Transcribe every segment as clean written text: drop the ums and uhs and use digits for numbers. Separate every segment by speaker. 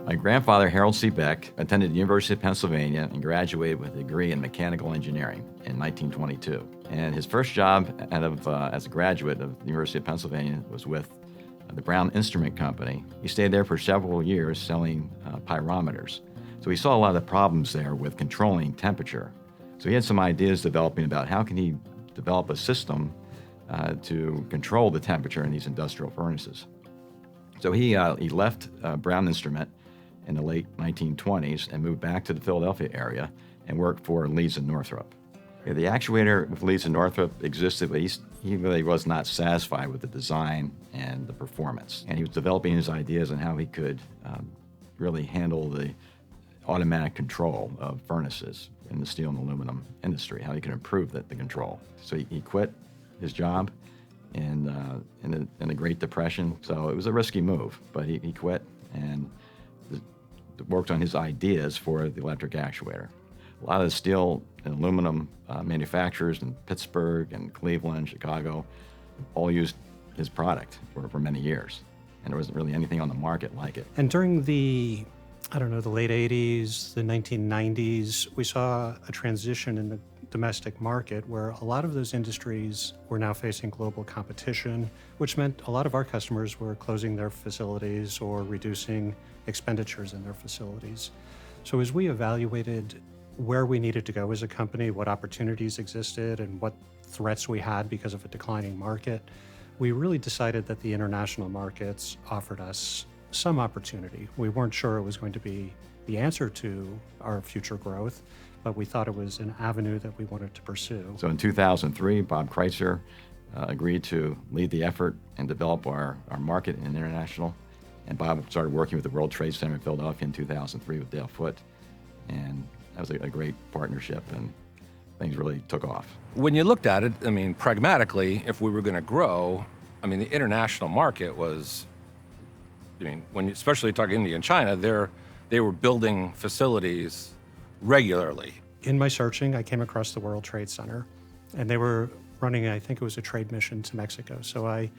Speaker 1: My grandfather, Harold C. Beck, attended the University of Pennsylvania and graduated with a degree in mechanical engineering in 1922. And his first job as a graduate of the University of Pennsylvania was with the Brown Instrument Company. He stayed there for several years selling pyrometers. So he saw a lot of the problems there with controlling temperature. So he had some ideas developing about how can he develop a system to control the temperature in these industrial furnaces. So he left Brown Instrument in the late 1920s and moved back to the Philadelphia area and worked for Leeds and Northrop. The actuator with Leeds and Northrop existed, but he really was not satisfied with the design and the performance. And he was developing his ideas on how he could really handle the automatic control of furnaces in the steel and aluminum industry, how he could improve the control. So he quit his job in the Great Depression. So it was a risky move, but he quit and worked on his ideas for the electric actuator. A lot of the steel and aluminum manufacturers in Pittsburgh and Cleveland, Chicago, all used his product for many years. And there wasn't really anything on the market like it.
Speaker 2: And during the late 80s, the 1990s, we saw a transition in the domestic market where a lot of those industries were now facing global competition, which meant a lot of our customers were closing their facilities or reducing expenditures in their facilities. So as we evaluated where we needed to go as a company, what opportunities existed, and what threats we had because of a declining market, we really decided that the international markets offered us some opportunity. We weren't sure it was going to be the answer to our future growth, but we thought it was an avenue that we wanted to pursue.
Speaker 1: So in 2003, Bob Kreitzer agreed to lead the effort and develop our market in international. And Bob started working with the World Trade Center in Philadelphia in 2003 with Dale Foote. And that was a great partnership, and things really took off.
Speaker 3: When you looked at it, I mean, pragmatically, if we were going to grow, I mean, the international market was, I mean, when you, especially talking India and China, they were building facilities regularly.
Speaker 2: In my searching, I came across the World Trade Center, and they were running, I think it was a trade mission to Mexico. So I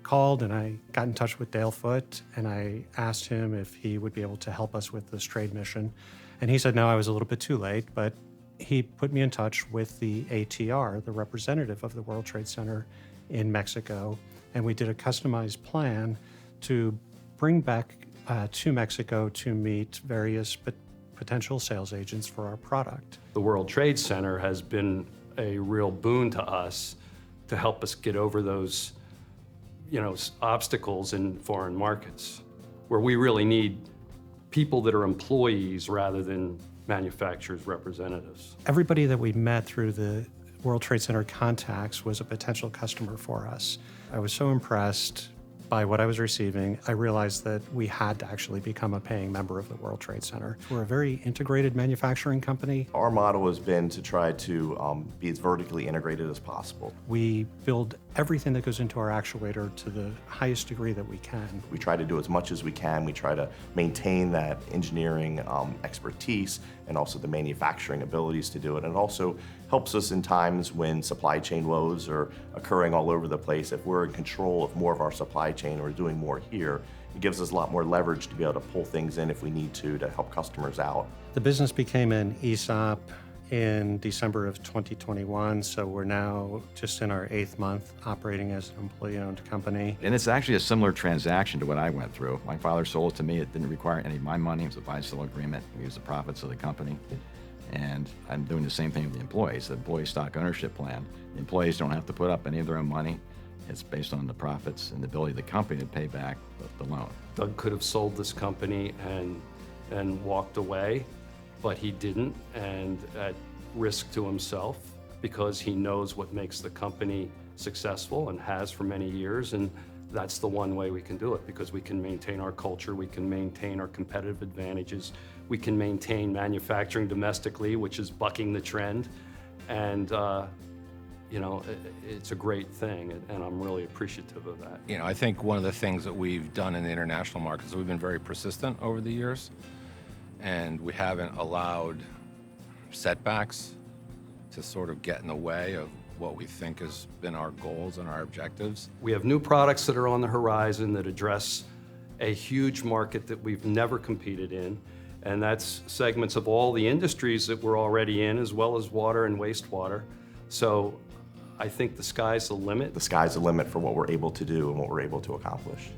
Speaker 2: called and I got in touch with Dale Foote, and I asked him if he would be able to help us with this trade mission. And he said, no, I was a little bit too late, but he put me in touch with the ATR, the representative of the World Trade Center in Mexico, and we did a customized plan to bring back to Mexico to meet various potential sales agents for our product.
Speaker 4: The World Trade Center has been a real boon to us to help us get over those, obstacles in foreign markets where we really need people that are employees rather than manufacturers' representatives.
Speaker 2: Everybody that we met through the World Trade Center contacts was a potential customer for us. I was so impressed by what I was receiving. I realized that we had to actually become a paying member of the World Trade Center. We're a very integrated manufacturing company.
Speaker 5: Our motto has been to try to be as vertically integrated as possible.
Speaker 2: We build everything that goes into our actuator to the highest degree that we can.
Speaker 5: We try to do as much as we can. We try to maintain that engineering expertise and also the manufacturing abilities to do it. And it also helps us in times when supply chain woes are occurring all over the place. If we're in control of more of our supply chain or doing more here, it gives us a lot more leverage to be able to pull things in if we need to help customers out.
Speaker 2: The business became an ESOP in December of 2021, so we're now just in our 8th month operating as an employee-owned company.
Speaker 1: And it's actually a similar transaction to what I went through. My father sold it to me. It didn't require any of my money. It was a buy-sell agreement. We used the profits of the company. And I'm doing the same thing with the employees, the employee stock ownership plan. The employees don't have to put up any of their own money. It's based on the profits and the ability of the company to pay back the loan.
Speaker 4: Doug could have sold this company and walked away, but he didn't, and at risk to himself, because he knows what makes the company successful and has for many years, and that's the one way we can do it, because we can maintain our culture, we can maintain our competitive advantages, we can maintain manufacturing domestically, which is bucking the trend, and it's a great thing, and I'm really appreciative of that.
Speaker 3: I think one of the things that we've done in the international markets is we've been very persistent over the years, and we haven't allowed setbacks to sort of get in the way of what we think has been our goals and our objectives.
Speaker 4: We have new products that are on the horizon that address a huge market that we've never competed in, and that's segments of all the industries that we're already in, as well as water and wastewater. So I think the sky's the limit.
Speaker 5: The sky's the limit for what we're able to do and what we're able to accomplish.